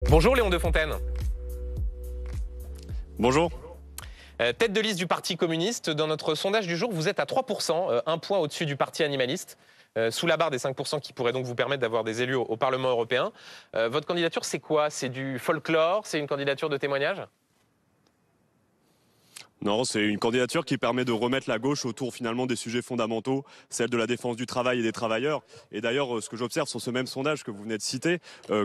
Bonjour Léon Defontaine. Bonjour. Tête de liste du Parti communiste, dans notre sondage du jour, vous êtes à 3%, un point au-dessus du Parti animaliste, sous la barre des 5% qui pourrait donc vous permettre d'avoir des élus au Parlement européen. Votre candidature, c'est quoi? C'est du folklore? C'est une candidature de témoignage? Non, c'est une candidature qui permet de remettre la gauche autour finalement des sujets fondamentaux, celle de la défense du travail et des travailleurs. Et d'ailleurs, ce que j'observe sur ce même sondage que vous venez de citer,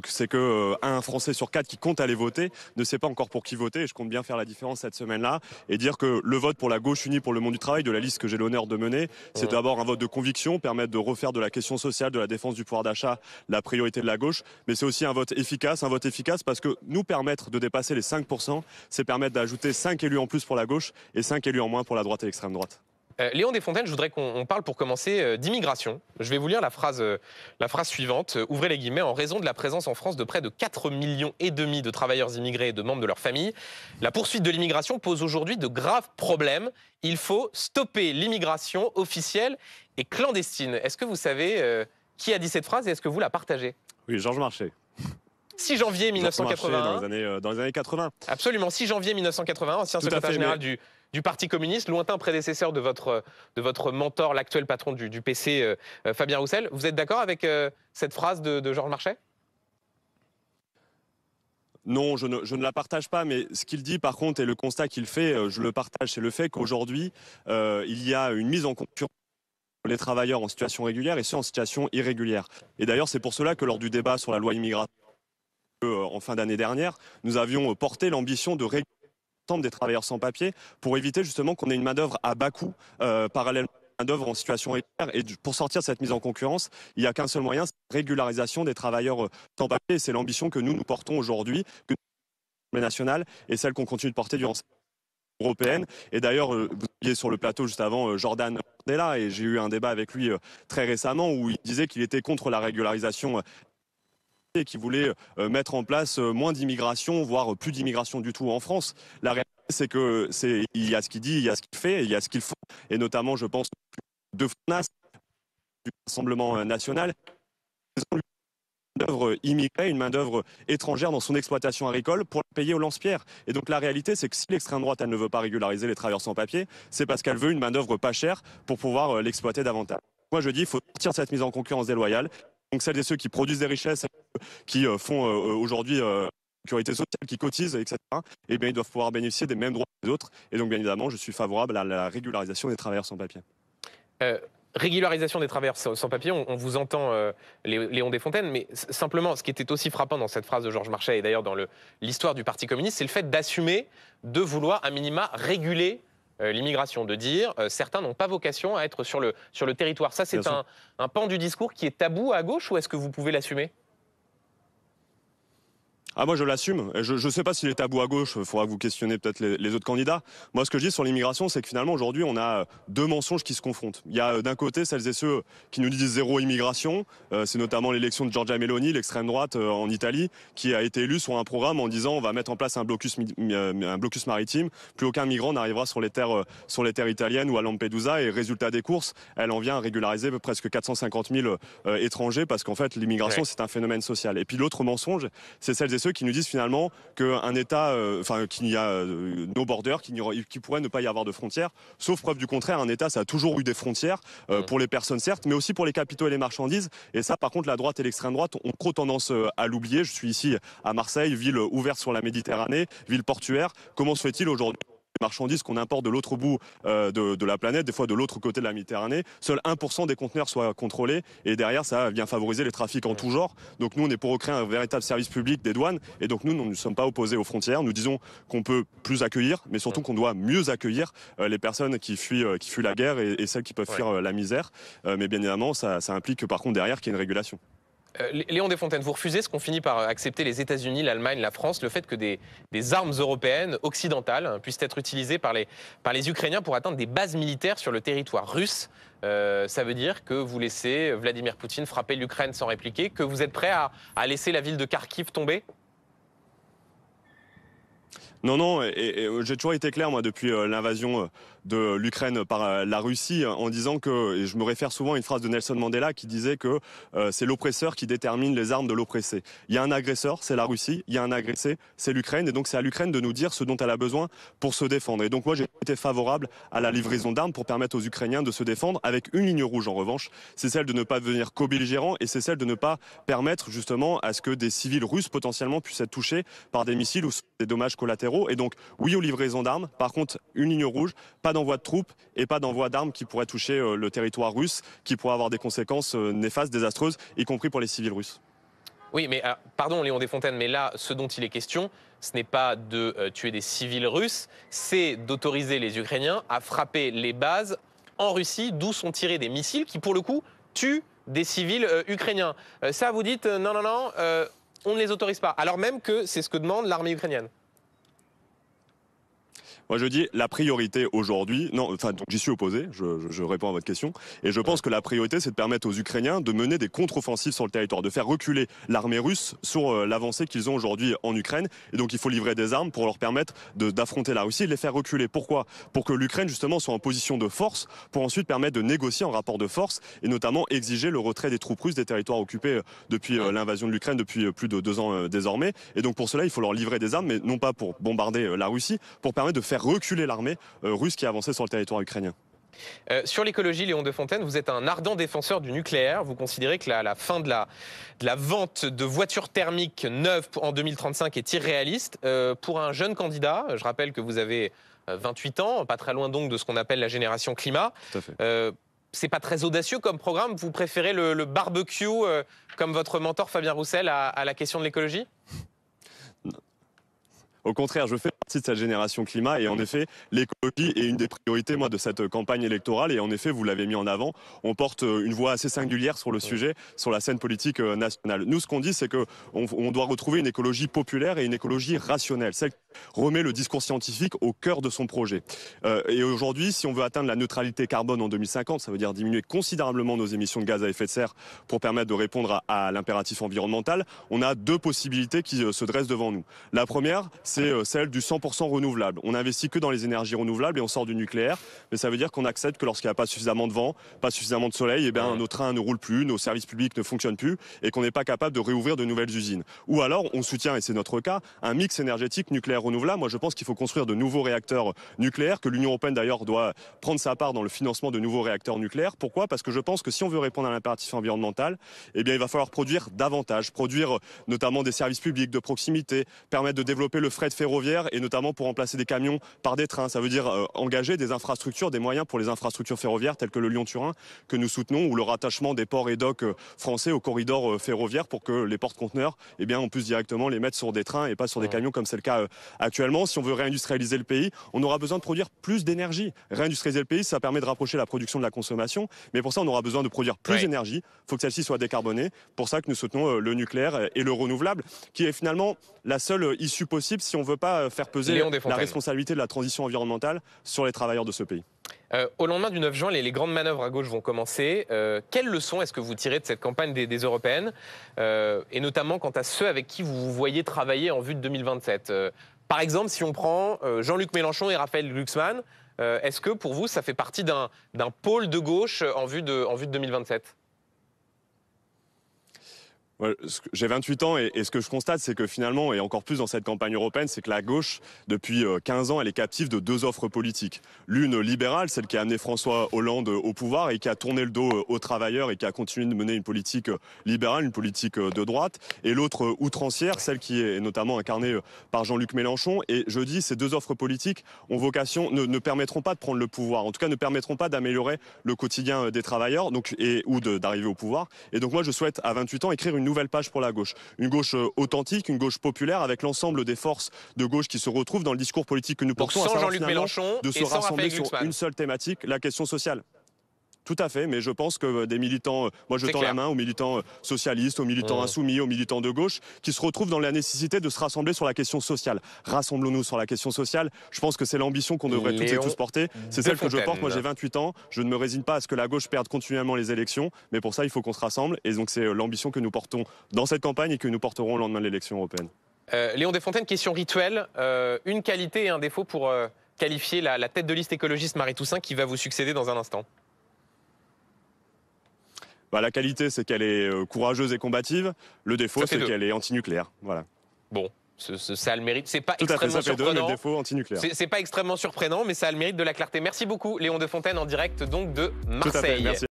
c'est que un Français sur 4 qui compte aller voter ne sait pas encore pour qui voter. Et je compte bien faire la différence cette semaine-là et dire que le vote pour la gauche unie pour le monde du travail, de la liste que j'ai l'honneur de mener, c'est d'abord un vote de conviction, permettre de refaire de la question sociale, de la défense du pouvoir d'achat, la priorité de la gauche. Mais c'est aussi un vote efficace parce que nous permettre de dépasser les 5%, c'est permettre d'ajouter 5 élus en plus pour la gauche et 5 élus en moins pour la droite et l'extrême droite. Léon Desfontaines, je voudrais qu'on parle pour commencer d'immigration. Je vais vous lire la phrase suivante. Ouvrez les guillemets. En raison de la présence en France de près de 4,5 millions de travailleurs immigrés et de membres de leur famille, la poursuite de l'immigration pose aujourd'hui de graves problèmes. Il faut stopper l'immigration officielle et clandestine. Est-ce que vous savez qui a dit cette phrase et est-ce que vous la partagez? Oui, Georges Marchais. 6 janvier 1981. Dans les années 80. Absolument, 6 janvier 1981, ancien secrétaire général du Parti communiste, lointain prédécesseur de votre mentor, l'actuel patron du PC, Fabien Roussel. Vous êtes d'accord avec cette phrase de Georges Marchais? Non, je ne la partage pas, mais ce qu'il dit par contre et le constat qu'il fait, je le partage, c'est le fait qu'aujourd'hui, il y a une mise en concurrence les travailleurs en situation régulière et ceux en situation irrégulière. Et d'ailleurs, c'est pour cela que lors du débat sur la loi immigration en fin d'année dernière, nous avions porté l'ambition de réguler l'ensemble des travailleurs sans papier pour éviter justement qu'on ait une main-d'œuvre à bas coût parallèlement à une main-d'œuvre en situation régulière. Et pour sortir de cette mise en concurrence, il n'y a qu'un seul moyen, c'est la régularisation des travailleurs sans papier. Et c'est l'ambition que nous portons aujourd'hui, que l'Assemblée nationale et celle qu'on continue de porter durant cette européenne. Et d'ailleurs, vous étiez sur le plateau juste avant, Jordan Bardella, et j'ai eu un débat avec lui très récemment où il disait qu'il était contre la régularisation et qui voulait mettre en place moins d'immigration, voire plus d'immigration du tout en France. La réalité, c'est que il y a ce qu'il dit, il y a ce qu'il fait, et il y a ce qu'il faut. Et notamment, je pense, de FNAS, du Rassemblement national, une main-d'œuvre immigrée, une main-d'œuvre étrangère dans son exploitation agricole pour la payer au lance-pierre. Et donc la réalité, c'est que si l'extrême droite, elle ne veut pas régulariser les travailleurs sans papier, c'est parce qu'elle veut une main-d'œuvre pas chère pour pouvoir l'exploiter davantage. Moi, je dis, il faut sortir de cette mise en concurrence déloyale. Donc celles et ceux qui produisent des richesses, qui font aujourd'hui sécurité sociale, qui cotisent, etc., eh bien, ils doivent pouvoir bénéficier des mêmes droits que les autres. Et donc, bien évidemment, je suis favorable à la régularisation des travailleurs sans papier. Régularisation des travailleurs sans papier, on vous entend, Léon Desfontaines, mais simplement, ce qui était aussi frappant dans cette phrase de Georges Marchais, et d'ailleurs dans l'histoire du Parti communiste, c'est le fait d'assumer, de vouloir à minima réguler l'immigration, de dire certains n'ont pas vocation à être sur le territoire. Ça, c'est un pan du discours qui est tabou à gauche, ou est-ce que vous pouvez l'assumer? Ah, moi je l'assume. Je ne sais pas s'il est tabou à gauche, il faudra que vous questionnez peut-être les autres candidats. Moi ce que je dis sur l'immigration, c'est que finalement aujourd'hui on a deux mensonges qui se confrontent. Il y a d'un côté celles et ceux qui nous disent zéro immigration, c'est notamment l'élection de Giorgia Meloni, l'extrême droite en Italie, qui a été élue sur un programme en disant on va mettre en place un blocus maritime, plus aucun migrant n'arrivera sur les terres italiennes ou à Lampedusa, et résultat des courses, elle en vient à régulariser presque 450 000 étrangers parce qu'en fait l'immigration c'est un phénomène social. Et puis l'autre mensonge, c'est celles et ceux qui nous disent finalement qu'un État, qu'il y a no border, qu'il pourrait ne pas y avoir de frontières, sauf preuve du contraire, un État ça a toujours eu des frontières pour les personnes certes, mais aussi pour les capitaux et les marchandises. Et ça par contre la droite et l'extrême droite ont trop tendance à l'oublier. Je suis ici à Marseille, ville ouverte sur la Méditerranée, ville portuaire. Comment se fait-il aujourd'hui les marchandises qu'on importe de l'autre bout de la planète, des fois de l'autre côté de la Méditerranée, seul 1% des conteneurs soient contrôlés, et derrière ça vient favoriser les trafics en tout genre. Donc nous on est pour recréer un véritable service public des douanes, et donc nous ne sommes pas opposés aux frontières. Nous disons qu'on peut plus accueillir, mais surtout qu'on doit mieux accueillir les personnes qui fuient la guerre et celles qui peuvent fuir la misère. Mais bien évidemment ça implique par contre derrière qu'il y ait une régulation. Léon Desfontaines, vous refusez ce qu'ont fini par accepter les États-Unis, l'Allemagne, la France, le fait que des armes européennes, occidentales, puissent être utilisées par les Ukrainiens pour atteindre des bases militaires sur le territoire russe. Ça veut dire que vous laissez Vladimir Poutine frapper l'Ukraine sans répliquer, que vous êtes prêt à laisser la ville de Kharkiv tomber? Non, et j'ai toujours été clair, moi, depuis l'invasion de l'Ukraine par la Russie en disant que, et je me réfère souvent à une phrase de Nelson Mandela qui disait que c'est l'oppresseur qui détermine les armes de l'oppressé. Il y a un agresseur, c'est la Russie, il y a un agressé, c'est l'Ukraine, et donc c'est à l'Ukraine de nous dire ce dont elle a besoin pour se défendre. Et donc moi j'ai été favorable à la livraison d'armes pour permettre aux Ukrainiens de se défendre, avec une ligne rouge en revanche, c'est celle de ne pas devenir co-belligérant, et c'est celle de ne pas permettre justement à ce que des civils russes potentiellement puissent être touchés par des missiles ou des dommages collatéraux. Et donc oui aux livraisons d'armes, par contre une ligne rouge, pas d'envoi de troupes et pas d'envoi d'armes qui pourraient toucher le territoire russe, qui pourraient avoir des conséquences néfastes, désastreuses, y compris pour les civils russes. Oui, mais pardon Léon Desfontaines, mais là, ce dont il est question, ce n'est pas de tuer des civils russes, c'est d'autoriser les Ukrainiens à frapper les bases en Russie, d'où sont tirés des missiles qui, pour le coup, tuent des civils ukrainiens. Ça, vous dites non, on ne les autorise pas, alors même que c'est ce que demande l'armée ukrainienne. Moi, je dis la priorité aujourd'hui, non, enfin, donc j'y suis opposé, je réponds à votre question, et je pense que la priorité, c'est de permettre aux Ukrainiens de mener des contre-offensives sur le territoire, de faire reculer l'armée russe sur l'avancée qu'ils ont aujourd'hui en Ukraine, et donc il faut livrer des armes pour leur permettre d'affronter la Russie et de les faire reculer. Pourquoi? Pour que l'Ukraine, justement, soit en position de force, pour ensuite permettre de négocier en rapport de force, et notamment exiger le retrait des troupes russes des territoires occupés depuis l'invasion de l'Ukraine depuis plus de 2 ans désormais, et donc pour cela, il faut leur livrer des armes, mais non pas pour bombarder la Russie, pour permettre de faire reculer l'armée russe qui avançait sur le territoire ukrainien. Sur l'écologie, Léon Desfontaines, vous êtes un ardent défenseur du nucléaire. Vous considérez que la fin de la vente de voitures thermiques neuves en 2035 est irréaliste. Pour un jeune candidat, je rappelle que vous avez 28 ans, pas très loin donc de ce qu'on appelle la génération climat. Tout à fait. C'est pas très audacieux comme programme. Vous préférez le barbecue, comme votre mentor Fabien Roussel, à la question de l'écologie ? Au contraire, je fais partie de cette génération climat et en effet, l'écologie est une des priorités de cette campagne électorale et en effet, vous l'avez mis en avant, on porte une voix assez singulière sur le sujet, sur la scène politique nationale. Nous, ce qu'on dit, c'est qu'on doit retrouver une écologie populaire et une écologie rationnelle, celle qui remet le discours scientifique au cœur de son projet. Et aujourd'hui, si on veut atteindre la neutralité carbone en 2050, ça veut dire diminuer considérablement nos émissions de gaz à effet de serre pour permettre de répondre à l'impératif environnemental, on a 2 possibilités qui se dressent devant nous. La première, c'est celle du 100% renouvelable. On n'investit que dans les énergies renouvelables et on sort du nucléaire, mais ça veut dire qu'on accepte que lorsqu'il n'y a pas suffisamment de vent, pas suffisamment de soleil, nos trains ne roulent plus, nos services publics ne fonctionnent plus et qu'on n'est pas capable de réouvrir de nouvelles usines. Ou alors, on soutient, et c'est notre cas, un mix énergétique nucléaire renouvelable. Moi, je pense qu'il faut construire de nouveaux réacteurs nucléaires, que l'Union européenne d'ailleurs doit prendre sa part dans le financement de nouveaux réacteurs nucléaires. Pourquoi? Parce que je pense que si on veut répondre à l'impératif environnemental, il va falloir produire davantage, produire notamment des services publics de proximité, permettre de développer le fret ferroviaire et notamment pour remplacer des camions par des trains. Ça veut dire engager des infrastructures, des moyens pour les infrastructures ferroviaires telles que le Lyon-Turin que nous soutenons ou le rattachement des ports et docks français au corridor ferroviaire pour que les porte-conteneurs, on puisse directement les mettre sur des trains et pas sur des camions comme c'est le cas actuellement. Si on veut réindustrialiser le pays, on aura besoin de produire plus d'énergie. Réindustrialiser le pays, ça permet de rapprocher la production de la consommation, mais pour ça on aura besoin de produire plus d'énergie. Il faut que celle-ci soit décarbonée. Pour ça que nous soutenons le nucléaire et le renouvelable, qui est finalement la seule issue possible si on ne veut pas faire peser la responsabilité de la transition environnementale sur les travailleurs de ce pays. Au lendemain du 9 juin, les grandes manœuvres à gauche vont commencer. Quelles leçons est-ce que vous tirez de cette campagne des européennes et notamment quant à ceux avec qui vous voyez travailler en vue de 2027 Par exemple, si on prend Jean-Luc Mélenchon et Raphaël Glucksmann, est-ce que pour vous, ça fait partie d'un pôle de gauche en vue de 2027 ? J'ai 28 ans et ce que je constate, c'est que finalement, et encore plus dans cette campagne européenne, c'est que la gauche, depuis 15 ans, elle est captive de 2 offres politiques. L'une libérale, celle qui a amené François Hollande au pouvoir et qui a tourné le dos aux travailleurs et qui a continué de mener une politique libérale, une politique de droite. Et l'autre outrancière, celle qui est notamment incarnée par Jean-Luc Mélenchon. Et je dis, ces 2 offres politiques ont vocation, ne permettront pas de prendre le pouvoir. En tout cas, ne permettront pas d'améliorer le quotidien des travailleurs ou d'arriver au pouvoir. Et donc moi, je souhaite, à 28 ans, écrire une nouvelle page pour la gauche. Une gauche authentique, une gauche populaire, avec l'ensemble des forces de gauche qui se retrouvent dans le discours politique que nous portons. Donc sans Jean-Luc Mélenchon de se et sans rassembler Raphaël sur une seule thématique, la question sociale. Tout à fait, mais je pense que des militants, moi je tends la main aux militants socialistes, aux militants insoumis, aux militants de gauche, qui se retrouvent dans la nécessité de se rassembler sur la question sociale. Rassemblons-nous sur la question sociale. Je pense que c'est l'ambition qu'on devrait toutes et tous porter. C'est celle que je porte. Moi j'ai 28 ans, je ne me résigne pas à ce que la gauche perde continuellement les élections, mais pour ça il faut qu'on se rassemble. Et donc c'est l'ambition que nous portons dans cette campagne et que nous porterons au lendemain de l'élection européenne. Léon Desfontaines, question rituelle. Une qualité et un défaut pour qualifier la tête de liste écologiste Marie Toussaint qui va vous succéder dans un instant? La qualité, c'est qu'elle est courageuse et combative. Le défaut, c'est qu'elle est antinucléaire. Voilà. Bon, ça a le mérite. C'est pas Tout à fait, extrêmement ça fait deux, mais surprenant. le défaut antinucléaire. C'est pas extrêmement surprenant, mais ça a le mérite de la clarté. Merci beaucoup, Léon Defontaine, en direct donc de Marseille. Tout à fait, merci.